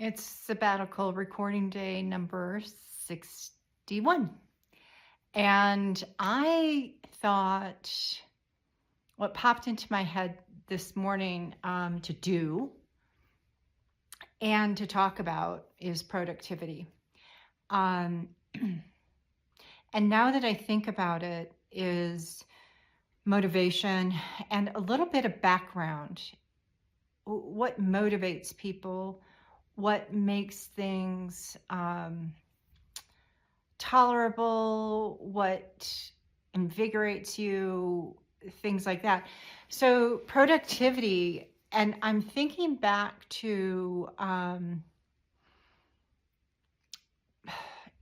It's sabbatical recording day number 61. And I thought what popped into my head this morning to do and to talk about is productivity. And now that I think about it, is motivation and a little bit of background. What motivates people? What makes things tolerable? What invigorates you? Things like that. So productivity, and I'm thinking back to,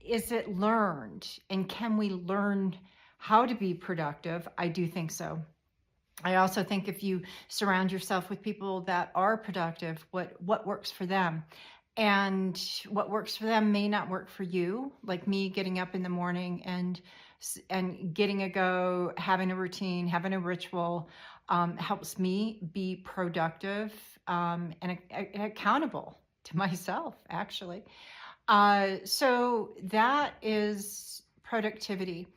is it learned? And can we learn how to be productive? I do think so. I also think if you surround yourself with people that are productive, what works for them, and what works for them may not work for you. Like me, getting up in the morning and getting a go, having a routine, having a ritual, helps me be productive and accountable to myself, actually. So that is productivity.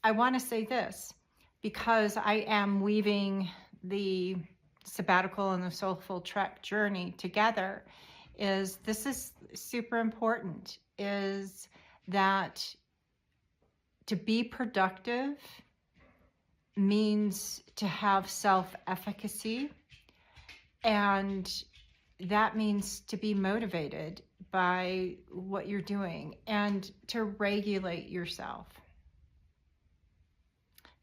I want to say this, because I am weaving the sabbatical and the Soulful Trek journey together, this is super important, is that to be productive means to have self-efficacy, and that means to be motivated by what you're doing and to regulate yourself.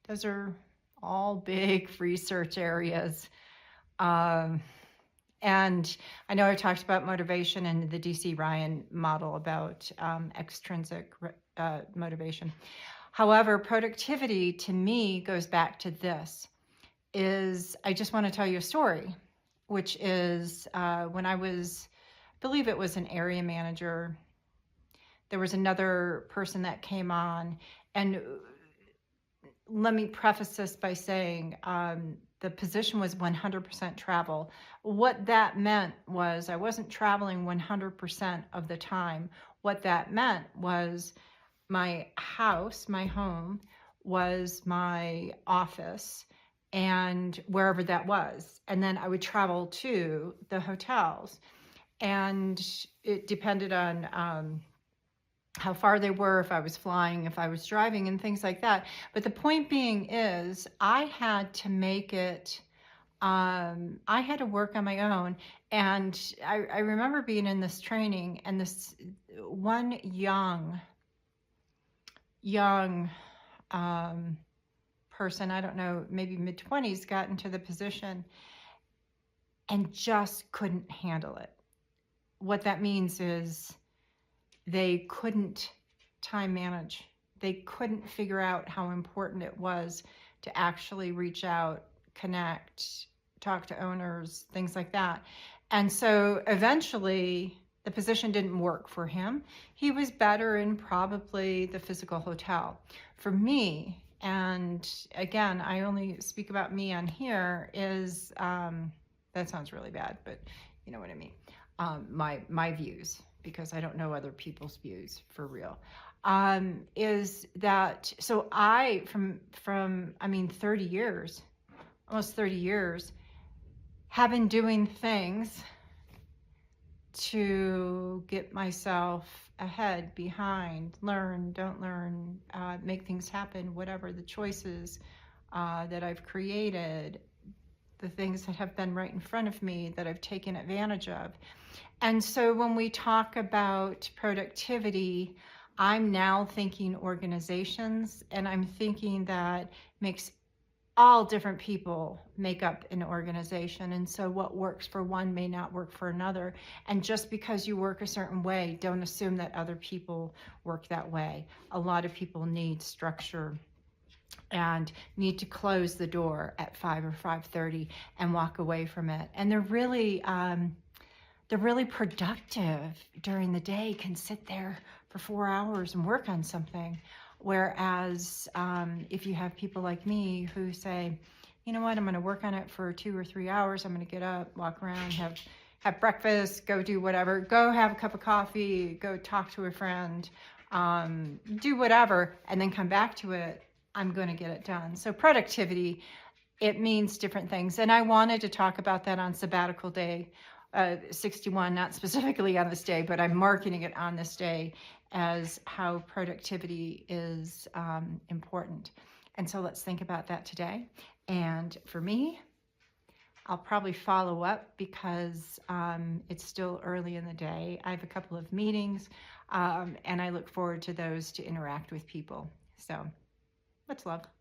Those are all big research areas. And I know I talked about motivation and the DC Ryan model about extrinsic motivation. However, productivity to me goes back to this. I just want to tell you a story, which is when I believe it was an area manager, there was another person that came on, and let me preface this by saying the position was 100% travel. What that meant was I wasn't traveling 100% of the time. What that meant was my house, my home, was my office, and wherever that was. And then I would travel to the hotels. And it depended on how far they were, if I was flying, if I was driving, and things like that. But the point being is I had to make it, I had to work on my own. And I remember being in this training, and this one young person, I don't know, maybe mid-20s, got into the position and just couldn't handle it. What that means is they couldn't time manage. They couldn't figure out how important it was to actually reach out, connect, talk to owners, things like that. And so eventually the position didn't work for him. He was better in probably the physical hotel. For me, and again, I only speak about me on here, is, that sounds really bad, but you know what I mean. My views, because I don't know other people's views for real, is that, so I, from 30 years, almost 30 years, have been doing things to get myself ahead, behind, learn, don't learn, make things happen, whatever the choices that I've created, the things that have been right in front of me that I've taken advantage of. And so when we talk about productivity, I'm now thinking organizations, and I'm thinking that makes all different people make up an organization. And so what works for one may not work for another. And just because you work a certain way, don't assume that other people work that way. A lot of people need structure and need to close the door at 5 or 5:30 and walk away from it. And they're really productive during the day, can sit there for 4 hours and work on something. Whereas if you have people like me who say, you know what, I'm going to work on it for 2 or 3 hours, I'm going to get up, walk around, have have breakfast, go do whatever, go have a cup of coffee, go talk to a friend, do whatever, and then come back to it, I'm going to get it done. So productivity, it means different things. And I wanted to talk about that on Sabbatical Day 61, not specifically on this day, but I'm marketing it on this day as how productivity is important. And so let's think about that today. And for me, I'll probably follow up because it's still early in the day. I have a couple of meetings and I look forward to those to interact with people. So much love.